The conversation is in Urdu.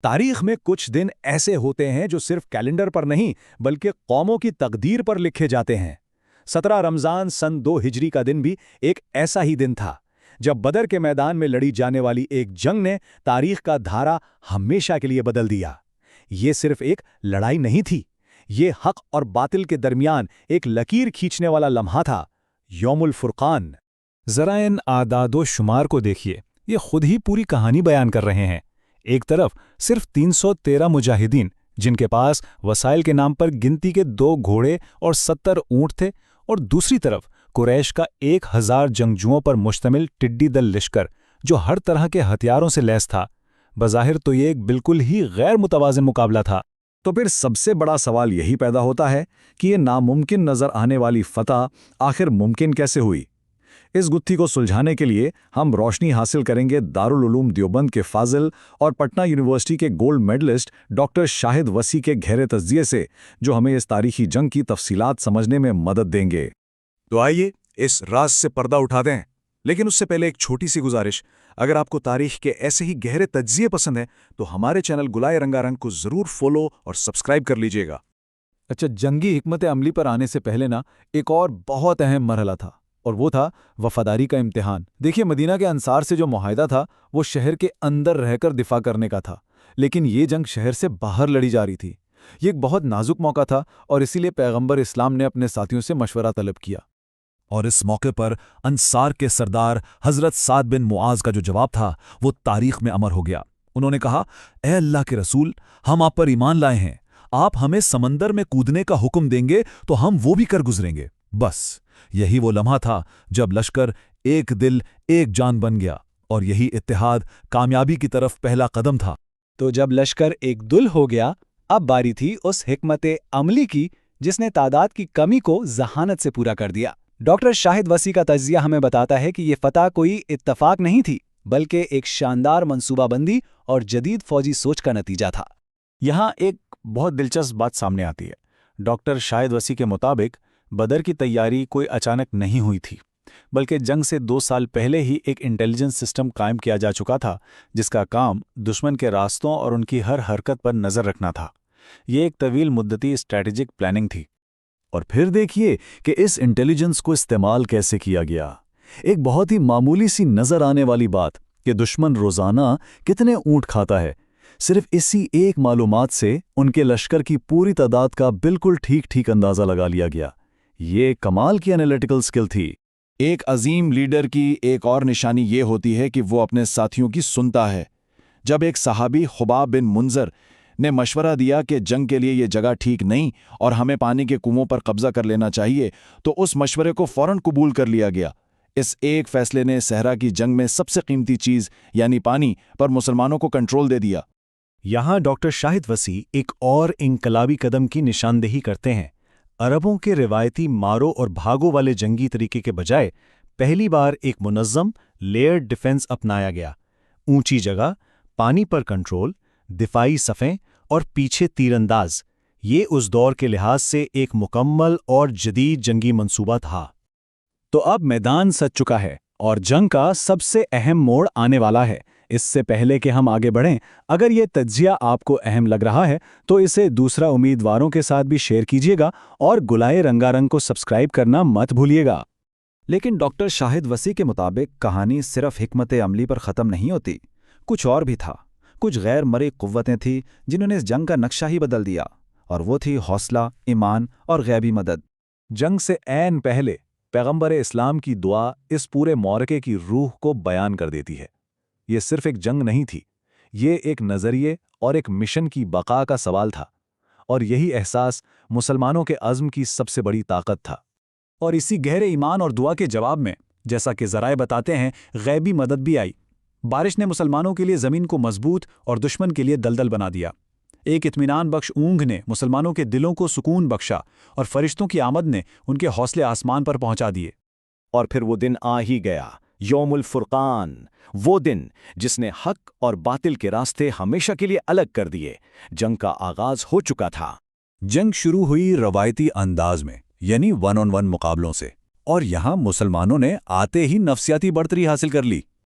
تاریخ میں کچھ دن ایسے ہوتے ہیں جو صرف کیلنڈر پر نہیں بلکہ قوموں کی تقدیر پر لکھے جاتے ہیں۔ 17 رمضان سن 2 ہجری کا دن بھی ایک ایسا ہی دن تھا جب بدر کے میدان میں لڑی جانے والی ایک جنگ نے تاریخ کا دھارا ہمیشہ کے لیے بدل دیا۔ یہ صرف ایک لڑائی نہیں تھی، یہ حق اور باطل کے درمیان ایک لکیر کھینچنے والا لمحہ تھا، یوم الفرقان۔ ذرا ان اعداد و شمار کو دیکھیے، یہ خود ہی پوری کہانی بیان کر رہے ہیں۔ ایک طرف صرف 313 مجاہدین جن کے پاس وسائل کے نام پر گنتی کے 2 گھوڑے اور 70 اونٹ تھے، اور دوسری طرف قریش کا 1000 جنگجوؤں پر مشتمل ٹڈی دل لشکر جو ہر طرح کے ہتھیاروں سے لیس تھا۔ بظاہر تو یہ ایک بالکل ہی غیر متوازن مقابلہ تھا۔ تو پھر سب سے بڑا سوال یہی پیدا ہوتا ہے کہ یہ ناممکن نظر آنے والی فتح آخر ممکن کیسے ہوئی؟ اس گتھی کو سلجھانے کے لیے ہم روشنی حاصل کریں گے دارالعلوم دیوبند کے فاضل اور پٹنہ یونیورسٹی کے گولڈ میڈلسٹ ڈاکٹر شاہد وسیع کے گہرے تجزیے سے، جو ہمیں اس تاریخی جنگ کی تفصیلات سمجھنے میں مدد دیں گے۔ تو آئیے اس راز سے پردہ اٹھا دیں، لیکن اس سے پہلے ایک چھوٹی سی گزارش۔ اگر آپ کو تاریخ کے ایسے ہی گہرے تجزیے پسند ہیں تو ہمارے چینل گلائے رنگا رنگ کو ضرور فالو اور سبسکرائب کر لیجیے گا۔ اچھا، جنگی حکمت عملی پر آنے سے پہلے ایک اور بہت اہم مرحلہ تھا، اور وہ تھا وفاداری کا امتحان۔ دیکھیے، مدینہ کے انصار سے جو معاہدہ تھا وہ شہر کے اندر رہ کر دفاع کرنے کا تھا، لیکن یہ جنگ شہر سے باہر لڑی جا رہی تھی۔ یہ ایک بہت نازک موقع تھا، اور اسی لیے پیغمبر اسلام نے اپنے ساتھیوں سے مشورہ طلب کیا۔ اور اس موقع پر انصار کے سردار حضرت سعد بن معاذ کا جو جواب تھا وہ تاریخ میں امر ہو گیا۔ انہوں نے کہا، اے اللہ کے رسول، ہم آپ پر ایمان لائے ہیں، آپ ہمیں سمندر میں کودنے کا حکم دیں گے تو ہم وہ بھی کر گزریں گے۔ بس یہی وہ لمحہ تھا جب لشکر ایک دل ایک جان بن گیا، اور یہی اتحاد کامیابی کی طرف پہلا قدم تھا۔ تو جب لشکر ایک دل ہو گیا، اب باری تھی اس حکمت عملی کی جس نے تعداد کی کمی کو ذہانت سے پورا کر دیا۔ ڈاکٹر شاہد وسیع کا تجزیہ ہمیں بتاتا ہے کہ یہ فتح کوئی اتفاق نہیں تھی، بلکہ ایک شاندار منصوبہ بندی اور جدید فوجی سوچ کا نتیجہ تھا۔ یہاں ایک بہت دلچسپ بات سامنے آتی ہے۔ ڈاکٹر شاہد وسیع کے مطابق بدر کی تیاری کوئی اچانک نہیں ہوئی تھی، بلکہ جنگ سے 2 سال پہلے ہی ایک انٹیلیجنس سسٹم قائم کیا جا چکا تھا جس کا کام دشمن کے راستوں اور ان کی ہر حرکت پر نظر رکھنا تھا۔ یہ ایک طویل مدتی اسٹریٹجک پلاننگ تھی۔ اور پھر دیکھیے کہ اس انٹیلیجنس کو استعمال کیسے کیا گیا۔ ایک بہت ہی معمولی سی نظر آنے والی بات کہ دشمن روزانہ کتنے اونٹ کھاتا ہے، صرف اسی ایک معلومات سے ان کے لشکر کی پوری تعداد کا بالکل ٹھیک اندازہ لگا لیا گیا۔ یہ کمال کی انالیٹیکل سکل تھی۔ ایک عظیم لیڈر کی ایک اور نشانی یہ ہوتی ہے کہ وہ اپنے ساتھیوں کی سنتا ہے۔ جب ایک صحابی خباب بن منذر نے مشورہ دیا کہ جنگ کے لیے یہ جگہ ٹھیک نہیں اور ہمیں پانی کے کنووں پر قبضہ کر لینا چاہیے، تو اس مشورے کو فوراً قبول کر لیا گیا۔ اس ایک فیصلے نے صحرا کی جنگ میں سب سے قیمتی چیز یعنی پانی پر مسلمانوں کو کنٹرول دے دیا۔ یہاں ڈاکٹر شاہد وسیع ایک اور انقلابی قدم کی نشاندہی کرتے ہیں۔ عربوں کے روایتی مارو اور بھاگو والے جنگی طریقے کے بجائے پہلی بار ایک منظم لیئرڈ ڈیفنس اپنایا گیا۔ اونچی جگہ، پانی پر کنٹرول، دفاعی صفیں اور پیچھے تیر انداز، یہ اس دور کے لحاظ سے ایک مکمل اور جدید جنگی منصوبہ تھا۔ تو اب میدان سج چکا ہے اور جنگ کا سب سے اہم موڑ آنے والا ہے۔ اس سے پہلے کہ ہم آگے بڑھیں، اگر یہ تجزیہ آپ کو اہم لگ رہا ہے تو اسے دوسرا امیدواروں کے ساتھ بھی شیئر کیجیے گا، اور گلائے رنگا رنگ کو سبسکرائب کرنا مت بھولیے گا۔ لیکن ڈاکٹر شاہد وسیع کے مطابق کہانی صرف حکمت عملی پر ختم نہیں ہوتی، کچھ اور بھی تھا۔ کچھ غیر مرئی قوتیں تھیں جنہوں نے اس جنگ کا نقشہ ہی بدل دیا، اور وہ تھی حوصلہ، ایمان اور غیبی مدد۔ جنگ سے عین پہلے پیغمبر اسلام کی دعا اس پورے معرکے کی روح کو بیان کر دیتی ہے۔ یہ صرف ایک جنگ نہیں تھی، یہ ایک نظریے اور ایک مشن کی بقا کا سوال تھا، اور یہی احساس مسلمانوں کے عزم کی سب سے بڑی طاقت تھا۔ اور اسی گہرے ایمان اور دعا کے جواب میں، جیسا کہ ذرائع بتاتے ہیں، غیبی مدد بھی آئی۔ بارش نے مسلمانوں کے لیے زمین کو مضبوط اور دشمن کے لیے دلدل بنا دیا۔ ایک اطمینان بخش اونگ نے مسلمانوں کے دلوں کو سکون بخشا، اور فرشتوں کی آمد نے ان کے حوصلے آسمان پر پہنچا دیے۔ اور پھر وہ دن آ ہی گیا، یوم الفرقان، وہ دن جس نے حق اور باطل کے راستے ہمیشہ کے لیے الگ کر دیے۔ جنگ کا آغاز ہو چکا تھا۔ جنگ شروع ہوئی روایتی انداز میں، یعنی 1 on 1 مقابلوں سے، اور یہاں مسلمانوں نے آتے ہی نفسیاتی بڑھتری حاصل کر لی۔